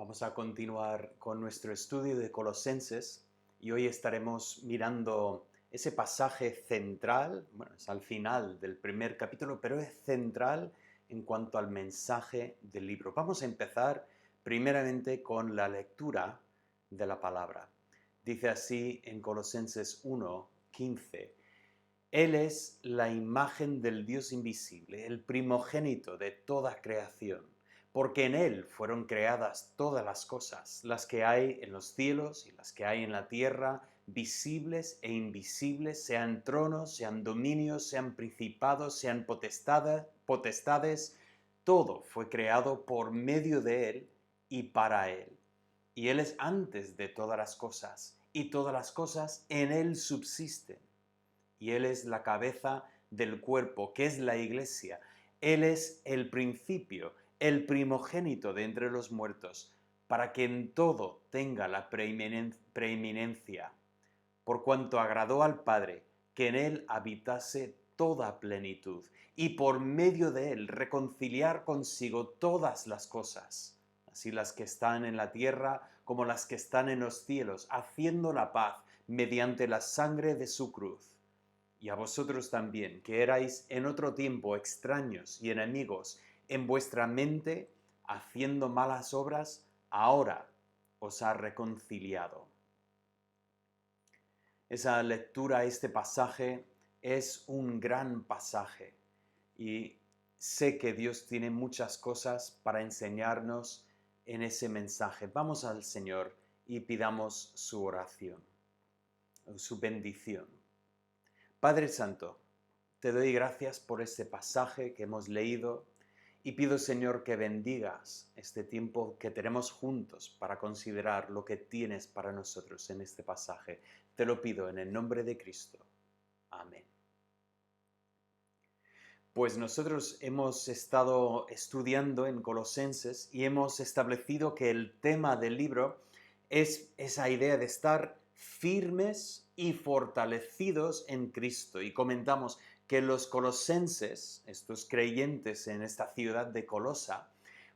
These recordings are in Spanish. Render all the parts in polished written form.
Vamos a continuar con nuestro estudio de Colosenses y hoy estaremos mirando ese pasaje central, bueno, es al final del primer capítulo, pero es central en cuanto al mensaje del libro. Vamos a empezar primeramente con la lectura de la palabra. Dice así en Colosenses 1:15: Él es la imagen del Dios invisible, el primogénito de toda creación, porque en Él fueron creadas todas las cosas, las que hay en los cielos y las que hay en la tierra, visibles e invisibles, sean tronos, sean dominios, sean principados, sean potestades, todo fue creado por medio de Él y para Él. Y Él es antes de todas las cosas, y todas las cosas en Él subsisten. Y Él es la cabeza del cuerpo, que es la iglesia. Él es el principio, el primogénito de entre los muertos, para que en todo tenga la preeminencia, por cuanto agradó al Padre que en Él habitase toda plenitud, y por medio de Él reconciliar consigo todas las cosas, así las que están en la tierra como las que están en los cielos, haciendo la paz mediante la sangre de su cruz. Y a vosotros también, que erais en otro tiempo extraños y enemigos en vuestra mente, haciendo malas obras, ahora os ha reconciliado. Esa lectura, este pasaje, es un gran pasaje y sé que Dios tiene muchas cosas para enseñarnos en ese mensaje. Vamos al Señor y pidamos su oración, su bendición. Padre Santo, te doy gracias por este pasaje que hemos leído y pido, Señor, que bendigas este tiempo que tenemos juntos para considerar lo que tienes para nosotros en este pasaje. Te lo pido en el nombre de Cristo. Amén. Pues nosotros hemos estado estudiando en Colosenses y hemos establecido que el tema del libro es esa idea de estar firmes y fortalecidos en Cristo. Y comentamos que los colosenses, estos creyentes en esta ciudad de Colosa,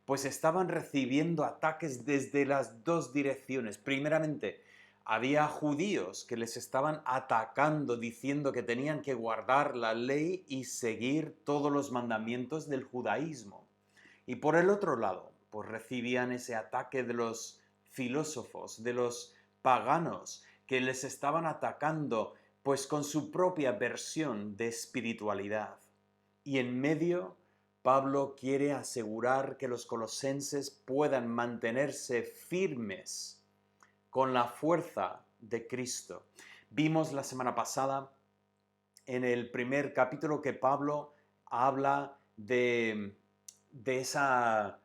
pues estaban recibiendo ataques desde las dos direcciones. Primeramente, había judíos que les estaban atacando diciendo que tenían que guardar la ley y seguir todos los mandamientos del judaísmo. Y por el otro lado, pues recibían ese ataque de los filósofos, de los paganos, que les estaban atacando pues con su propia versión de espiritualidad. Y en medio, Pablo quiere asegurar que los colosenses puedan mantenerse firmes con la fuerza de Cristo. Vimos la semana pasada en el primer capítulo que Pablo habla de esa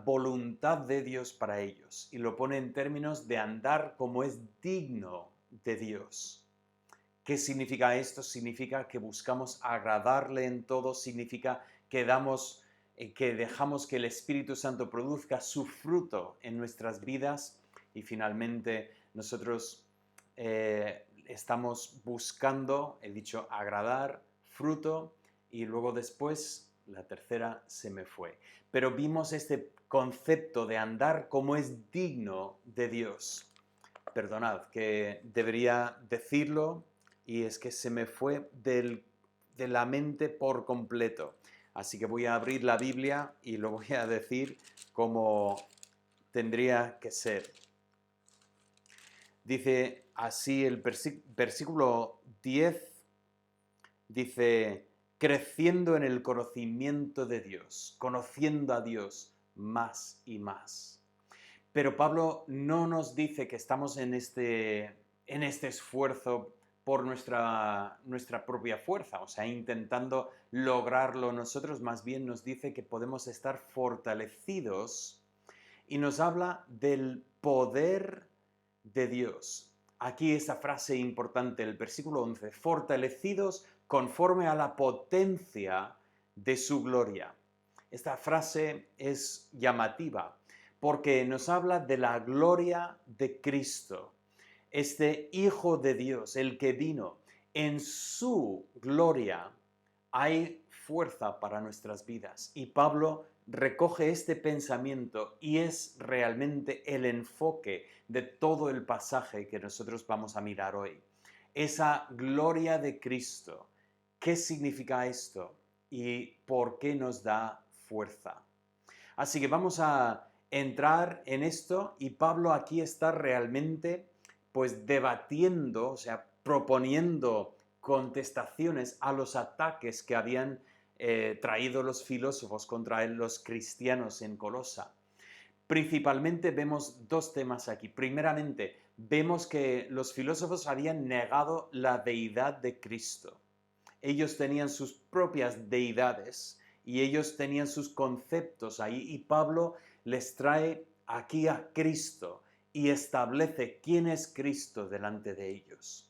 voluntad de Dios para ellos y lo pone en términos de andar como es digno de Dios. ¿Qué significa esto? Significa que buscamos agradarle en todo, significa que dejamos que el Espíritu Santo produzca su fruto en nuestras vidas y finalmente nosotros estamos buscando, he dicho, agradar, fruto y luego después la tercera se me fue. Pero vimos este concepto de andar como es digno de Dios. Perdonad, que debería decirlo y es que se me fue de la mente por completo. Así que voy a abrir la Biblia y lo voy a decir como tendría que ser. Dice así el versículo 10, dice, creciendo en el conocimiento de Dios, conociendo a Dios más y más. Pero Pablo no nos dice que estamos en este esfuerzo por nuestra propia fuerza, o sea, intentando lograrlo nosotros, más bien nos dice que podemos estar fortalecidos y nos habla del poder de Dios. Aquí esta frase importante, el versículo 11, fortalecidos conforme a la potencia de su gloria. Esta frase es llamativa porque nos habla de la gloria de Cristo, este Hijo de Dios, el que vino. En su gloria hay fuerza para nuestras vidas. Y Pablo recoge este pensamiento y es realmente el enfoque de todo el pasaje que nosotros vamos a mirar hoy. Esa gloria de Cristo. ¿Qué significa esto? ¿Y por qué nos da fuerza? Así que vamos a entrar en esto y Pablo aquí está realmente pues debatiendo, o sea, proponiendo contestaciones a los ataques que habían traído los filósofos contra los cristianos en Colosa. Principalmente vemos dos temas aquí. Primeramente, vemos que los filósofos habían negado la deidad de Cristo. Ellos tenían sus propias deidades y ellos tenían sus conceptos ahí y Pablo les trae aquí a Cristo y establece quién es Cristo delante de ellos.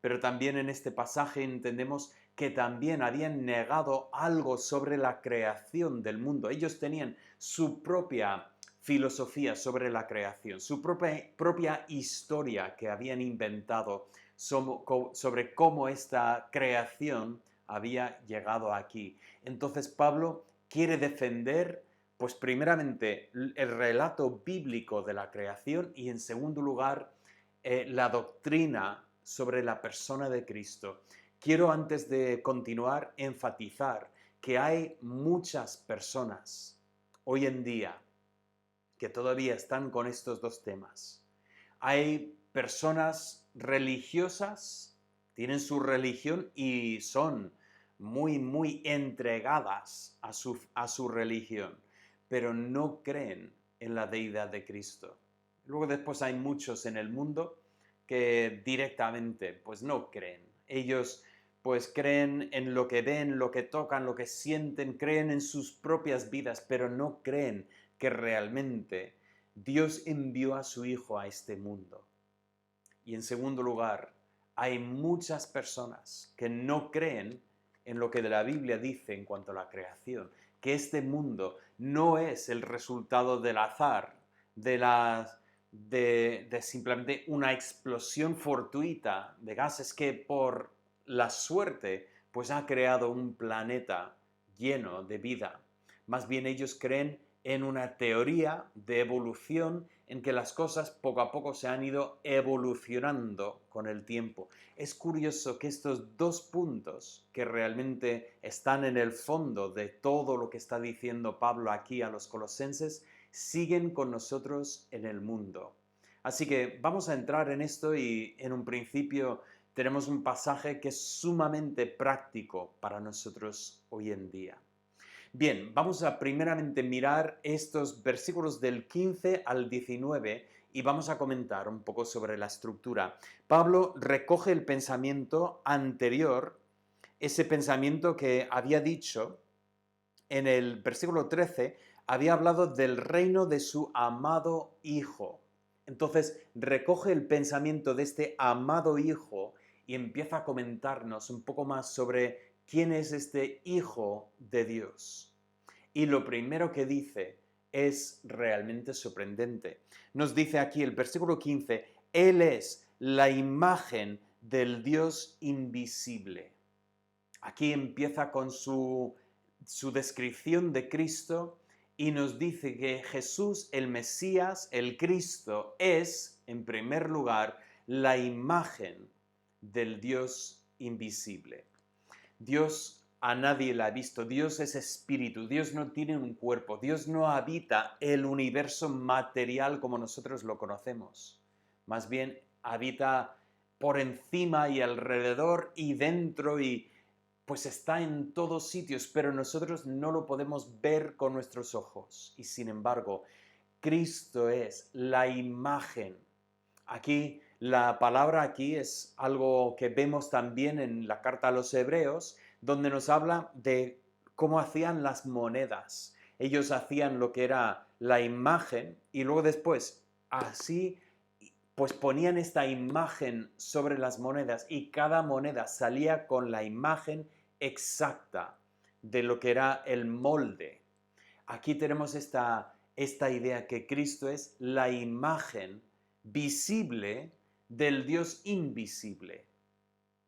Pero también en este pasaje entendemos que también habían negado algo sobre la creación del mundo. Ellos tenían su propia filosofía sobre la creación, su propia historia que habían inventado sobre cómo esta creación había llegado aquí. Entonces Pablo quiere defender, pues primeramente, el relato bíblico de la creación y en segundo lugar, la doctrina sobre la persona de Cristo. Quiero antes de continuar enfatizar que hay muchas personas hoy en día que todavía están con estos dos temas. Hay personas religiosas, tienen su religión y son muy entregadas a su religión, pero no creen en la deidad de Cristo. Luego después hay muchos en el mundo que directamente pues no creen. Ellos pues creen en lo que ven, lo que tocan, lo que sienten, creen en sus propias vidas, pero no creen que realmente Dios envió a su Hijo a este mundo. Y en segundo lugar, hay muchas personas que no creen en lo que de la Biblia dice en cuanto a la creación, que este mundo no es el resultado del azar, de simplemente una explosión fortuita de gases que por la suerte pues ha creado un planeta lleno de vida. Más bien ellos creen en una teoría de evolución en que las cosas poco a poco se han ido evolucionando con el tiempo. Es curioso que estos dos puntos que realmente están en el fondo de todo lo que está diciendo Pablo aquí a los colosenses siguen con nosotros en el mundo. Así que vamos a entrar en esto y en un principio tenemos un pasaje que es sumamente práctico para nosotros hoy en día. Bien, vamos a primeramente mirar estos versículos del 15 al 19 y vamos a comentar un poco sobre la estructura. Pablo recoge el pensamiento anterior, ese pensamiento que había dicho en el versículo 13, había hablado del reino de su amado Hijo. Entonces recoge el pensamiento de este amado Hijo y empieza a comentarnos un poco más sobre quién es este Hijo de Dios. Y lo primero que dice es realmente sorprendente. Nos dice aquí el versículo 15, Él es la imagen del Dios invisible. Aquí empieza con su descripción de Cristo y nos dice que Jesús, el Mesías, el Cristo, es, en primer lugar, la imagen del Dios invisible. Dios a nadie la ha visto, Dios es espíritu, Dios no tiene un cuerpo, Dios no habita el universo material como nosotros lo conocemos. Más bien habita por encima y alrededor y dentro y pues está en todos sitios, pero nosotros no lo podemos ver con nuestros ojos. Y sin embargo, Cristo es la imagen. Aquí, la palabra aquí es algo que vemos también en la carta a los Hebreos, donde nos habla de cómo hacían las monedas. Ellos hacían lo que era la imagen y luego después así pues ponían esta imagen sobre las monedas y cada moneda salía con la imagen exacta de lo que era el molde. Aquí tenemos esta idea que Cristo es la imagen visible del Dios invisible.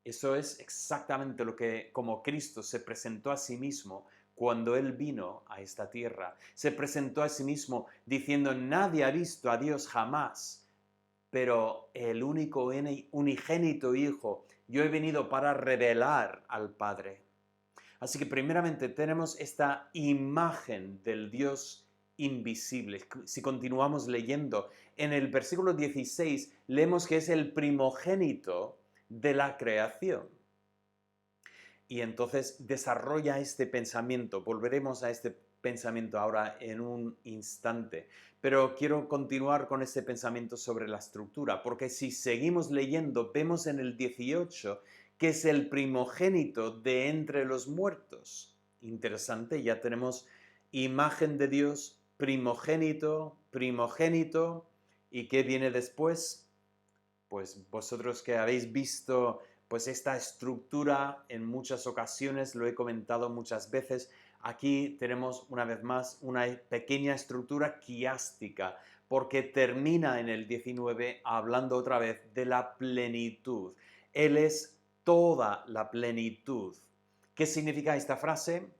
Eso es exactamente lo que, como Cristo se presentó a sí mismo cuando Él vino a esta tierra. Se presentó a sí mismo diciendo, nadie ha visto a Dios jamás, pero el único unigénito Hijo, yo he venido para revelar al Padre. Así que primeramente tenemos esta imagen del Dios invisible. Si continuamos leyendo, en el versículo 16 leemos que es el primogénito de la creación. Y entonces desarrolla este pensamiento. Volveremos a este pensamiento ahora en un instante. Pero quiero continuar con este pensamiento sobre la estructura, porque si seguimos leyendo, vemos en el 18 que es el primogénito de entre los muertos. Interesante, ya tenemos imagen de Dios, primogénito, primogénito. ¿Y qué viene después? Pues vosotros que habéis visto pues esta estructura en muchas ocasiones, lo he comentado muchas veces, aquí tenemos una vez más una pequeña estructura quiástica, porque termina en el 19 hablando otra vez de la plenitud. Él es toda la plenitud. ¿Qué significa esta frase?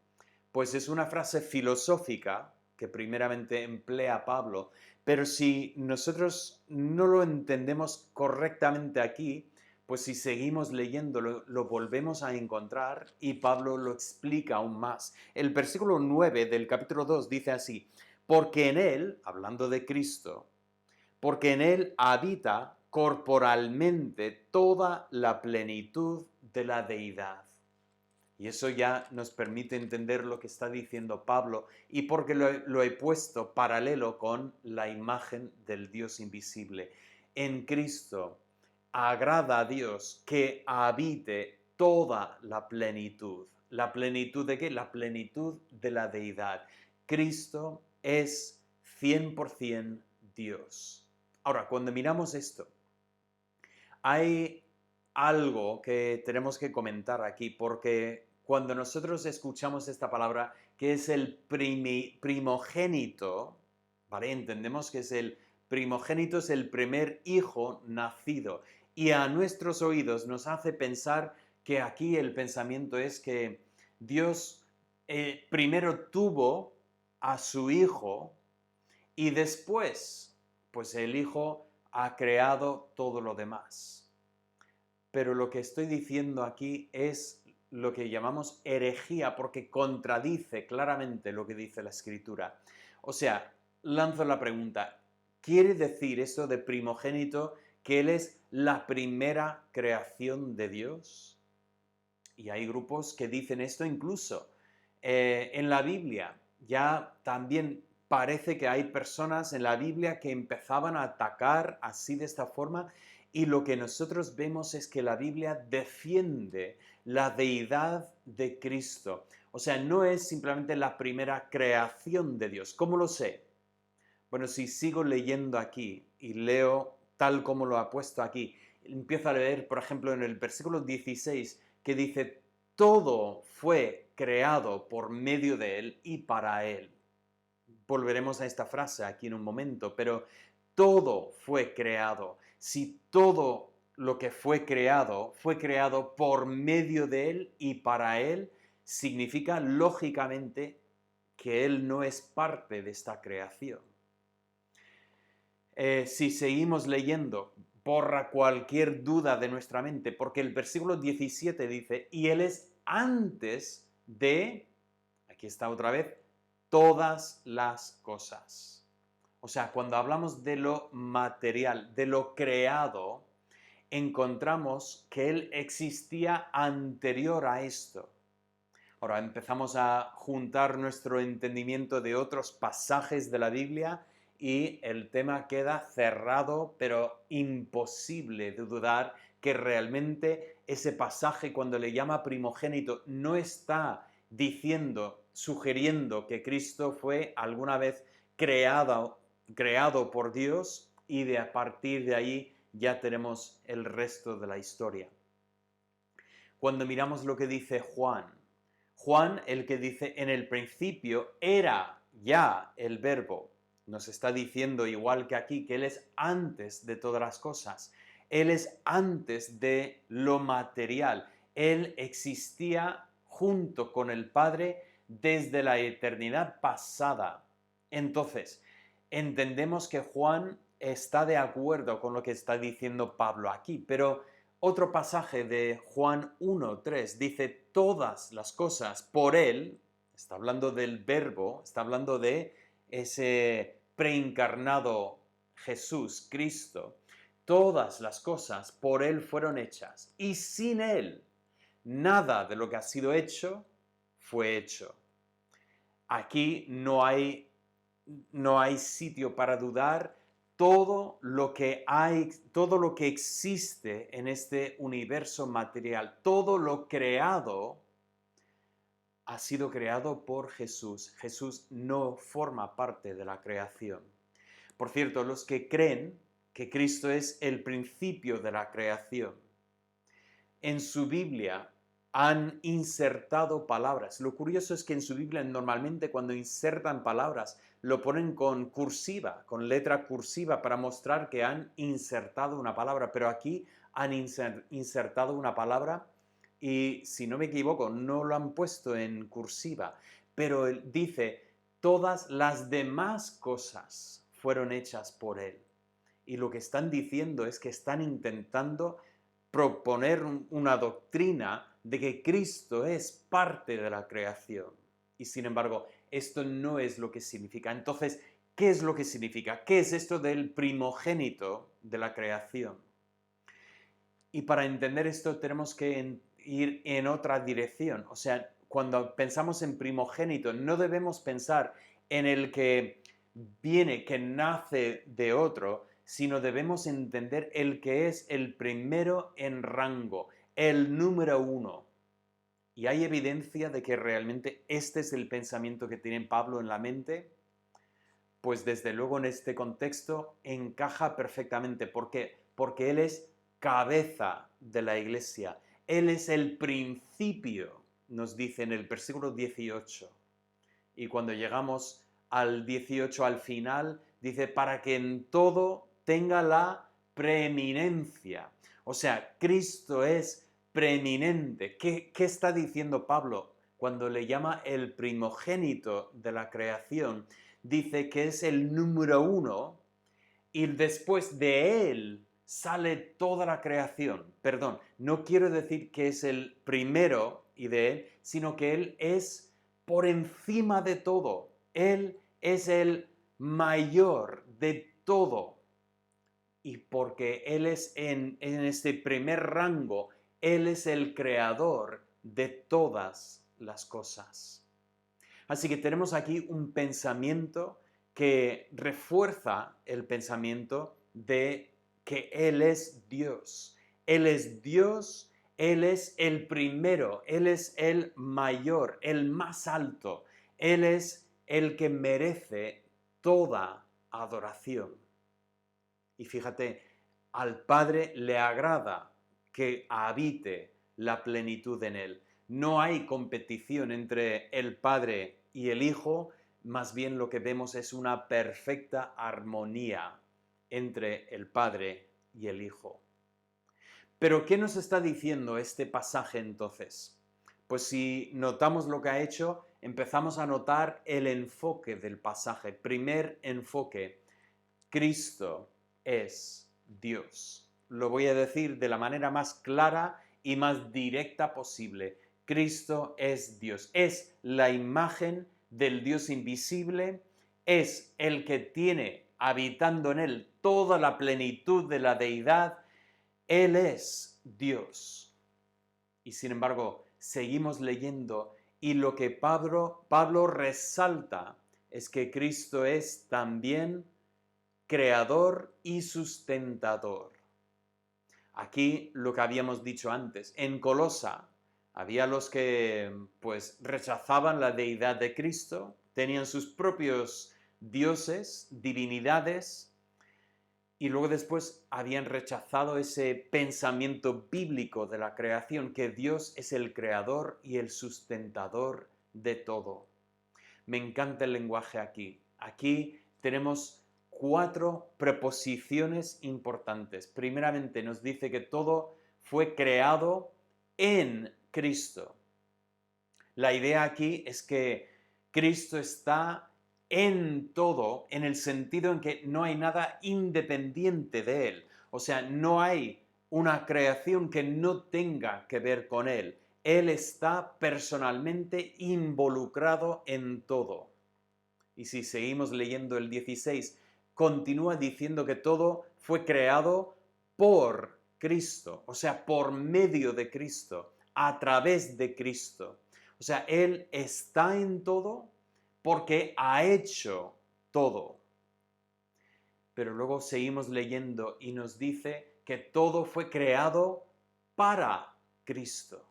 Pues es una frase filosófica que primeramente emplea Pablo, pero si nosotros no lo entendemos correctamente aquí, pues si seguimos leyendo lo volvemos a encontrar y Pablo lo explica aún más. El versículo 9 del capítulo 2 dice así, porque en él, hablando de Cristo, porque en él habita corporalmente toda la plenitud de la deidad. Y eso ya nos permite entender lo que está diciendo Pablo y porque lo he puesto paralelo con la imagen del Dios invisible. En Cristo agrada a Dios que habite toda la plenitud. ¿La plenitud de qué? La plenitud de la deidad. Cristo es 100% Dios. Ahora, cuando miramos esto, hay algo que tenemos que comentar aquí, porque cuando nosotros escuchamos esta palabra, que es el primogénito, ¿vale? Entendemos que es el primogénito, es el primer hijo nacido. Y a nuestros oídos nos hace pensar que aquí el pensamiento es que Dios primero tuvo a su hijo y después, pues el hijo ha creado todo lo demás. Pero lo que estoy diciendo aquí es lo que llamamos herejía, porque contradice claramente lo que dice la Escritura. O sea, lanzo la pregunta, ¿quiere decir eso de primogénito que Él es la primera creación de Dios? Y hay grupos que dicen esto incluso. En la Biblia ya también parece que hay personas en la Biblia que empezaban a atacar así de esta forma y lo que nosotros vemos es que la Biblia defiende la deidad de Cristo. O sea, no es simplemente la primera creación de Dios. ¿Cómo lo sé? Bueno, si sigo leyendo aquí y leo tal como lo ha puesto aquí, empiezo a leer, por ejemplo, en el versículo 16, que dice, todo fue creado por medio de Él y para Él. Volveremos a esta frase aquí en un momento, pero todo fue creado. Si todo lo que fue creado por medio de Él y para Él, significa lógicamente que Él no es parte de esta creación. Si seguimos leyendo, borra cualquier duda de nuestra mente, porque el versículo 17 dice, y Él es antes de, aquí está otra vez, todas las cosas. O sea, cuando hablamos de lo material, de lo creado, encontramos que Él existía anterior a esto. Ahora empezamos a juntar nuestro entendimiento de otros pasajes de la Biblia y el tema queda cerrado, pero imposible de dudar que realmente ese pasaje cuando le llama primogénito no está diciendo, sugiriendo que Cristo fue alguna vez creado por Dios y de a partir de ahí ya tenemos el resto de la historia. Cuando miramos lo que dice Juan, el que dice, en el principio era ya el verbo, nos está diciendo igual que aquí que Él es antes de todas las cosas. Él es antes de lo material. Él existía junto con el Padre desde la eternidad pasada. Entonces, entendemos que Juan está de acuerdo con lo que está diciendo Pablo aquí, pero otro pasaje de Juan 1:3 dice todas las cosas por él, está hablando del verbo, está hablando de ese preencarnado Jesús, Cristo, todas las cosas por él fueron hechas y sin él nada de lo que ha sido hecho fue hecho. Aquí no hay sitio para dudar. Todo lo que hay, todo lo que existe en este universo material, todo lo creado, ha sido creado por Jesús. Jesús no forma parte de la creación. Por cierto, los que creen que Cristo es el principio de la creación, en su Biblia han insertado palabras. Lo curioso es que en su Biblia normalmente cuando insertan palabras lo ponen con cursiva, con letra cursiva para mostrar que han insertado una palabra, pero aquí han insertado una palabra y si no me equivoco no lo han puesto en cursiva, pero él dice todas las demás cosas fueron hechas por él. Y lo que están diciendo es que están intentando proponer una doctrina de que Cristo es parte de la creación. Y sin embargo, esto no es lo que significa. Entonces, ¿qué es lo que significa? ¿Qué es esto del primogénito de la creación? Y para entender esto tenemos que ir en otra dirección. O sea, cuando pensamos en primogénito, no debemos pensar en el que viene, que nace de otro, sino debemos entender el que es el primero en rango, el número uno. Y hay evidencia de que realmente este es el pensamiento que tiene Pablo en la mente, pues desde luego en este contexto encaja perfectamente. ¿Por qué? Porque él es cabeza de la iglesia. Él es el principio, nos dice en el versículo 18. Y cuando llegamos al 18 al final, dice, para que en todo tenga la preeminencia. O sea, Cristo es preeminente. ¿Qué está diciendo Pablo cuando le llama el primogénito de la creación? Dice que es el número uno y después de él sale toda la creación. Perdón, no quiero decir que es el primero y de él, sino que él es por encima de todo. Él es el mayor de todo. Y porque él es en este primer rango, él es el creador de todas las cosas. Así que tenemos aquí un pensamiento que refuerza el pensamiento de que Él es Dios. Él es Dios, Él es el primero, Él es el mayor, el más alto. Él es el que merece toda adoración. Y fíjate, al Padre le agrada que habite la plenitud en Él. No hay competición entre el Padre y el Hijo, más bien lo que vemos es una perfecta armonía entre el Padre y el Hijo. Pero ¿qué nos está diciendo este pasaje entonces? Pues si notamos lo que ha hecho, empezamos a notar el enfoque del pasaje. Primer enfoque, Cristo es Dios. Lo voy a decir de la manera más clara y más directa posible. Cristo es Dios. Es la imagen del Dios invisible. Es el que tiene habitando en él toda la plenitud de la deidad. Él es Dios. Y sin embargo, seguimos leyendo y lo que Pablo resalta es que Cristo es también creador y sustentador. Aquí lo que habíamos dicho antes, en Colosa había los que pues rechazaban la deidad de Cristo, tenían sus propios dioses, divinidades, y luego después habían rechazado ese pensamiento bíblico de la creación, que Dios es el creador y el sustentador de todo. Me encanta el lenguaje aquí. Aquí tenemos 4 preposiciones importantes. Primeramente nos dice que todo fue creado en Cristo. La idea aquí es que Cristo está en todo, en el sentido en que no hay nada independiente de Él. O sea, no hay una creación que no tenga que ver con Él. Él está personalmente involucrado en todo. Y si seguimos leyendo el 16, continúa diciendo que todo fue creado por Cristo, o sea, por medio de Cristo, a través de Cristo. O sea, Él está en todo porque ha hecho todo. Pero luego seguimos leyendo y nos dice que todo fue creado para Cristo.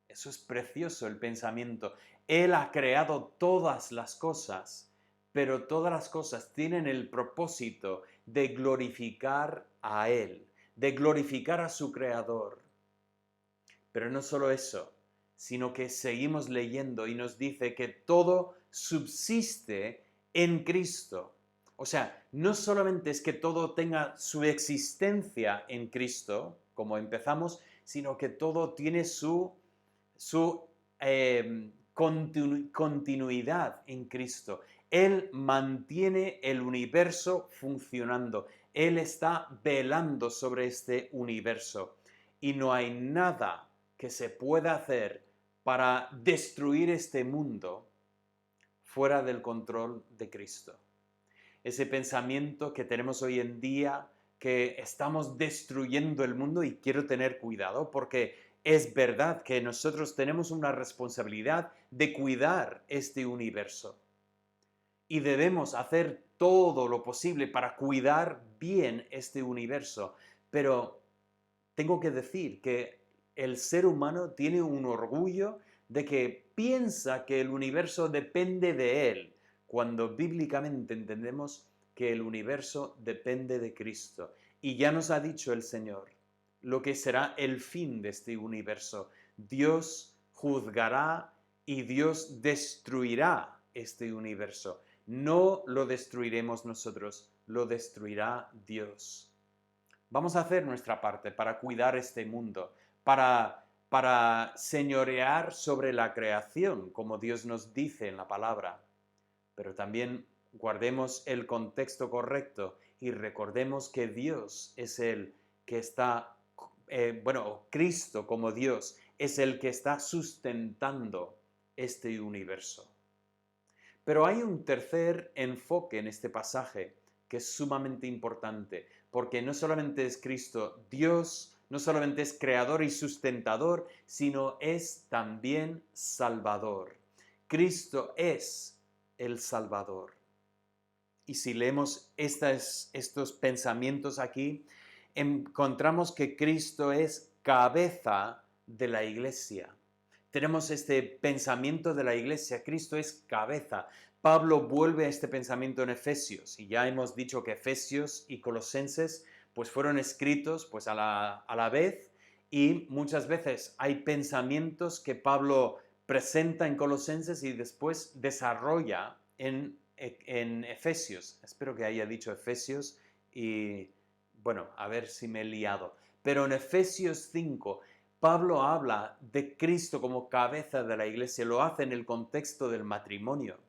Eso es precioso el pensamiento. Él ha creado todas las cosas, pero todas las cosas tienen el propósito de glorificar a Él, de glorificar a su Creador. Pero no solo eso, sino que seguimos leyendo y nos dice que todo subsiste en Cristo. O sea, no solamente es que todo tenga su existencia en Cristo, como empezamos, sino que todo tiene su continuidad en Cristo. Él mantiene el universo funcionando. Él está velando sobre este universo. Y no hay nada que se pueda hacer para destruir este mundo fuera del control de Cristo. Ese pensamiento que tenemos hoy en día, que estamos destruyendo el mundo, y quiero tener cuidado porque es verdad que nosotros tenemos una responsabilidad de cuidar este universo y debemos hacer todo lo posible para cuidar bien este universo, pero tengo que decir que el ser humano tiene un orgullo de que piensa que el universo depende de él, cuando bíblicamente entendemos que el universo depende de Cristo. Y ya nos ha dicho el Señor lo que será el fin de este universo. Dios juzgará y Dios destruirá este universo. No lo destruiremos nosotros, lo destruirá Dios. Vamos a hacer nuestra parte para cuidar este mundo, para señorear sobre la creación, como Dios nos dice en la palabra. Pero también guardemos el contexto correcto y recordemos que Dios es el que está, Cristo como Dios es el que está sustentando este universo. Pero hay un tercer enfoque en este pasaje que es sumamente importante, porque no solamente es Cristo Dios, no solamente es creador y sustentador, sino es también Salvador. Cristo es el Salvador. Y si leemos estos pensamientos aquí, encontramos que Cristo es cabeza de la iglesia. Tenemos este pensamiento de la iglesia, Cristo es cabeza. Pablo vuelve a este pensamiento en Efesios, y ya hemos dicho que Efesios y Colosenses pues fueron escritos pues a la vez, y muchas veces hay pensamientos que Pablo presenta en Colosenses y después desarrolla en Efesios. Espero que haya dicho Efesios y bueno, a ver si me he liado. Pero en Efesios 5 Pablo habla de Cristo como cabeza de la iglesia, lo hace en el contexto del matrimonio.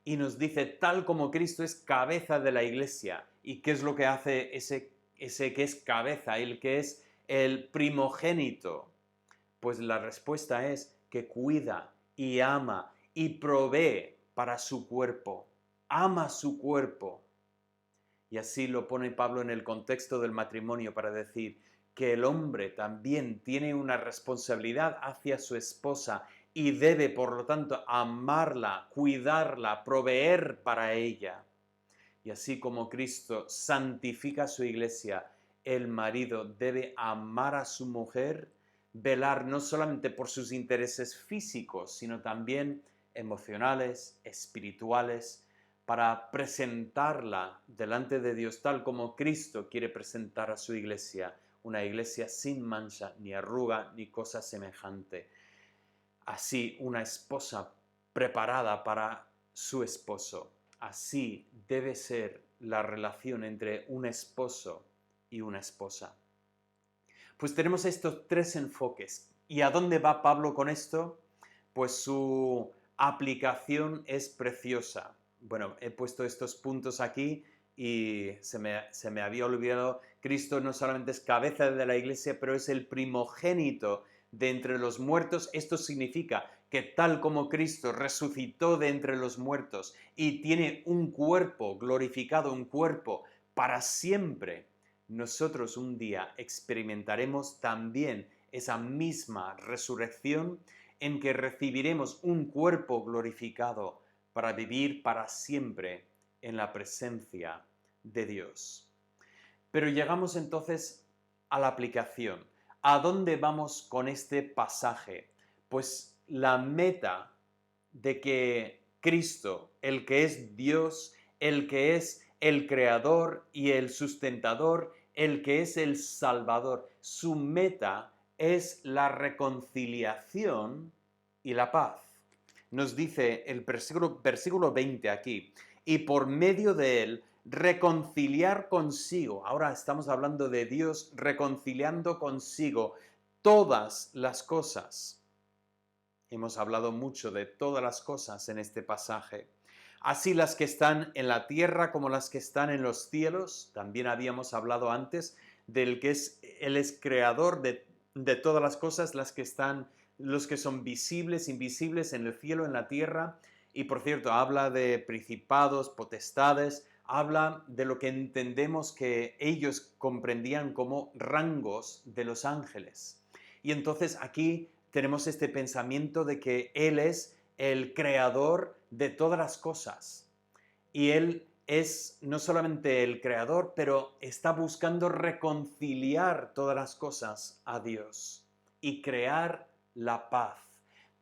Y nos dice, tal como Cristo es cabeza de la iglesia. ¿Y qué es lo que hace ese que es cabeza, el que es el primogénito? Pues la respuesta es que cuida y ama y provee para su cuerpo. Ama su cuerpo. Y así lo pone Pablo en el contexto del matrimonio para decir que el hombre también tiene una responsabilidad hacia su esposa y debe, por lo tanto, amarla, cuidarla, proveer para ella. Y así como Cristo santifica a su iglesia, el marido debe amar a su mujer, velar no solamente por sus intereses físicos, sino también emocionales, espirituales, para presentarla delante de Dios tal como Cristo quiere presentar a su iglesia, una iglesia sin mancha, ni arruga, ni cosa semejante. Así, una esposa preparada para su esposo. Así debe ser la relación entre un esposo y una esposa. Pues tenemos estos tres enfoques. ¿Y a dónde va Pablo con esto? pues su aplicación es preciosa. Bueno, he puesto estos puntos aquí y se me había olvidado. Cristo no solamente es cabeza de la iglesia, pero es el primogénito de entre los muertos. Esto significa que tal como Cristo resucitó de entre los muertos y tiene un cuerpo glorificado, un cuerpo para siempre, nosotros un día experimentaremos también esa misma resurrección en que recibiremos un cuerpo glorificado para vivir para siempre en la presencia de Dios. Pero llegamos entonces a la aplicación. ¿A dónde vamos con este pasaje? Pues la meta de que Cristo, el que es Dios, el que es el creador y el sustentador, el que es el salvador, su meta es la reconciliación y la paz. Nos dice el versículo 20 aquí, y por medio de él reconciliar consigo. Ahora estamos hablando de Dios reconciliando consigo todas las cosas. Hemos hablado mucho de todas las cosas en este pasaje. Así las que están en la tierra como las que están en los cielos. También habíamos hablado antes del que Él es creador de todas las cosas, las que están, los que son visibles, invisibles en el cielo, en la tierra. Y por cierto, habla de principados, potestades, habla de lo que entendemos que ellos comprendían como rangos de los ángeles. Y entonces aquí tenemos este pensamiento de que Él es el creador de todas las cosas. Y Él es no solamente el creador, pero está buscando reconciliar todas las cosas a Dios y crear la paz,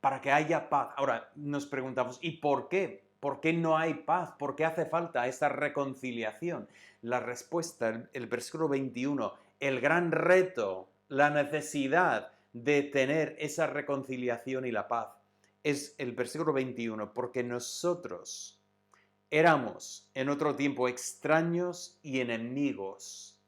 para que haya paz. Ahora nos preguntamos, ¿y por qué? ¿Por qué no hay paz? ¿Por qué hace falta esta reconciliación? La respuesta, el versículo 21, el gran reto, la necesidad de tener esa reconciliación y la paz, es el versículo 21, porque nosotros éramos en otro tiempo extraños y enemigos.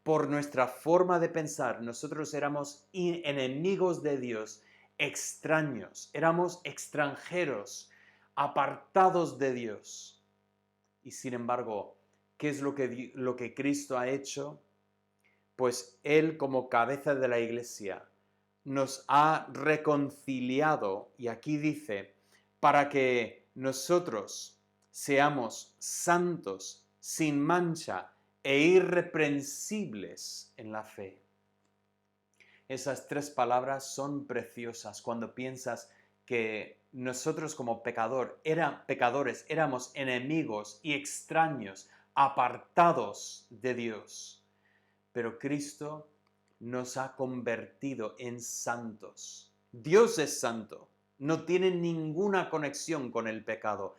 Por nuestra forma de pensar, nosotros éramos enemigos de Dios, extraños, éramos extranjeros, apartados de Dios. Y sin embargo, ¿qué es lo que Cristo ha hecho? Pues Él, como cabeza de la iglesia, nos ha reconciliado, y aquí dice, para que nosotros seamos santos, sin mancha e irreprensibles en la fe. Esas tres palabras son preciosas cuando piensas que nosotros como pecadores éramos enemigos y extraños, apartados de Dios. Pero Cristo nos ha convertido en santos. Dios es santo, no tiene ninguna conexión con el pecado,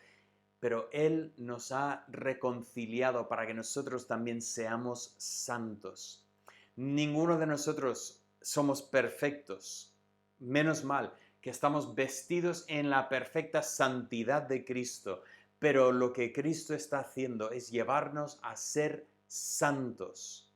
pero Él nos ha reconciliado para que nosotros también seamos santos. Ninguno de nosotros somos perfectos, menos mal que estamos vestidos en la perfecta santidad de Cristo, pero lo que Cristo está haciendo es llevarnos a ser santos.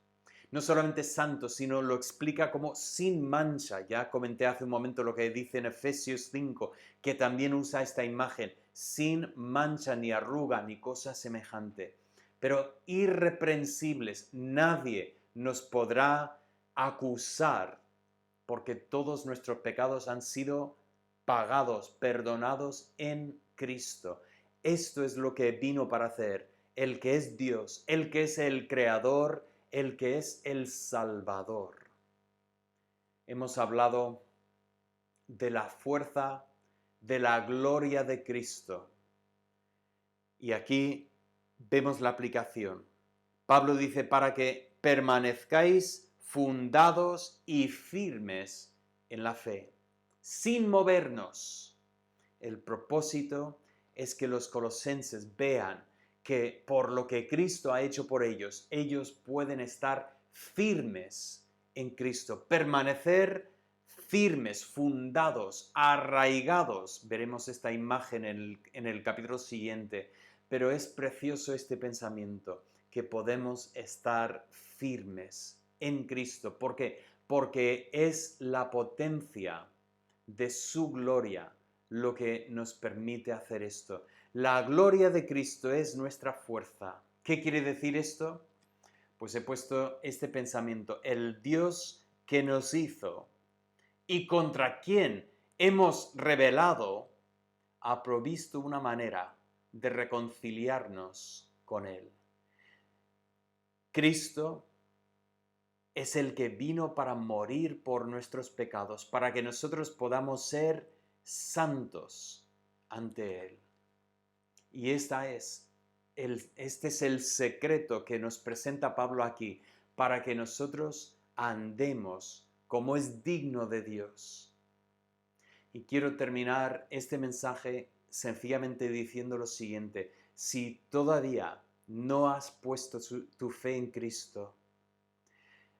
No solamente santos, sino lo explica como sin mancha. Ya comenté hace un momento lo que dice en Efesios 5, que también usa esta imagen, sin mancha ni arruga ni cosa semejante. Pero irreprensibles, nadie nos podrá acusar, porque todos nuestros pecados han sido pagados, perdonados en Cristo. Esto es lo que vino para hacer el que es Dios, el que es el creador, el que es el Salvador. Hemos hablado de la fuerza, de la gloria de Cristo. Y aquí vemos la aplicación. Pablo dice, para que permanezcáis fundados y firmes en la fe, sin movernos. El propósito es que los colosenses vean que por lo que Cristo ha hecho por ellos, ellos pueden estar firmes en Cristo, permanecer firmes, fundados, arraigados. Veremos esta imagen en el capítulo siguiente, pero es precioso este pensamiento, que podemos estar firmes en Cristo. ¿Por qué? Porque es la potencia de su gloria lo que nos permite hacer esto. La gloria de Cristo es nuestra fuerza. ¿Qué quiere decir esto? Pues he puesto este pensamiento: el Dios que nos hizo y contra quien hemos rebelado, ha provisto una manera de reconciliarnos con Él. Cristo es el que vino para morir por nuestros pecados, para que nosotros podamos ser santos ante Él. Y este es el secreto que nos presenta Pablo aquí, para que nosotros andemos como es digno de Dios. Y quiero terminar este mensaje sencillamente diciendo lo siguiente: si todavía no has puesto tu fe en Cristo,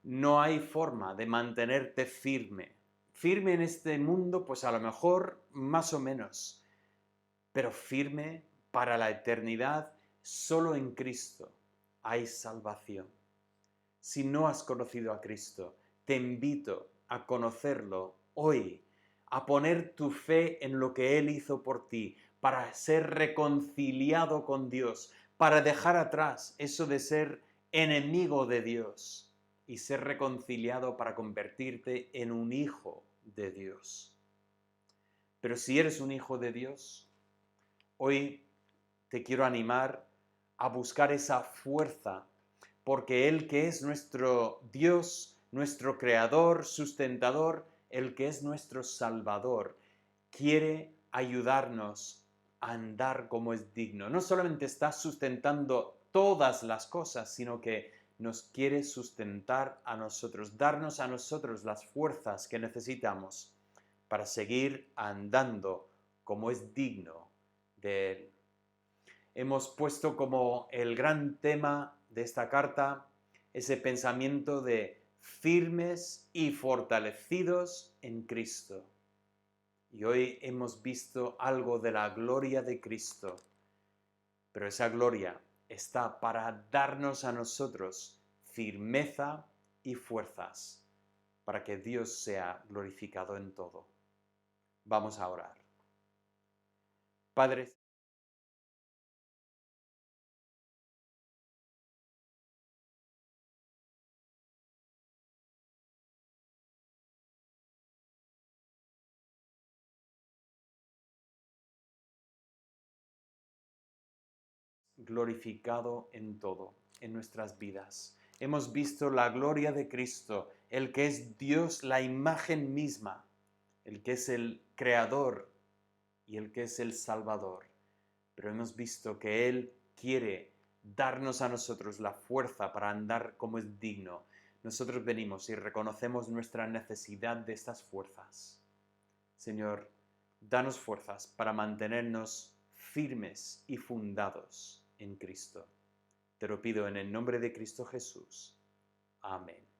no hay forma de mantenerte firme. Firme en este mundo, pues a lo mejor más o menos, pero firme para la eternidad. Solo en Cristo hay salvación. Si no has conocido a Cristo, te invito a conocerlo hoy, a poner tu fe en lo que Él hizo por ti, para ser reconciliado con Dios, para dejar atrás eso de ser enemigo de Dios y ser reconciliado para convertirte en un hijo de Dios. Pero si eres un hijo de Dios, hoy te quiero animar a buscar esa fuerza, porque Él que es nuestro Dios, nuestro Creador, sustentador, el que es nuestro Salvador, quiere ayudarnos a andar como es digno. No solamente está sustentando todas las cosas, sino que nos quiere sustentar a nosotros, darnos a nosotros las fuerzas que necesitamos para seguir andando como es digno de Él. Hemos puesto como el gran tema de esta carta ese pensamiento de firmes y fortalecidos en Cristo. Y hoy hemos visto algo de la gloria de Cristo, pero esa gloria está para darnos a nosotros firmeza y fuerzas para que Dios sea glorificado en todo. Vamos a orar. Padre, glorificado en todo, en nuestras vidas. Hemos visto la gloria de Cristo, el que es Dios, la imagen misma, el que es el Creador y el que es el Salvador. Pero hemos visto que Él quiere darnos a nosotros la fuerza para andar como es digno. Nosotros venimos y reconocemos nuestra necesidad de estas fuerzas. Señor, danos fuerzas para mantenernos firmes y fundados en Cristo. Te lo pido en el nombre de Cristo Jesús. Amén.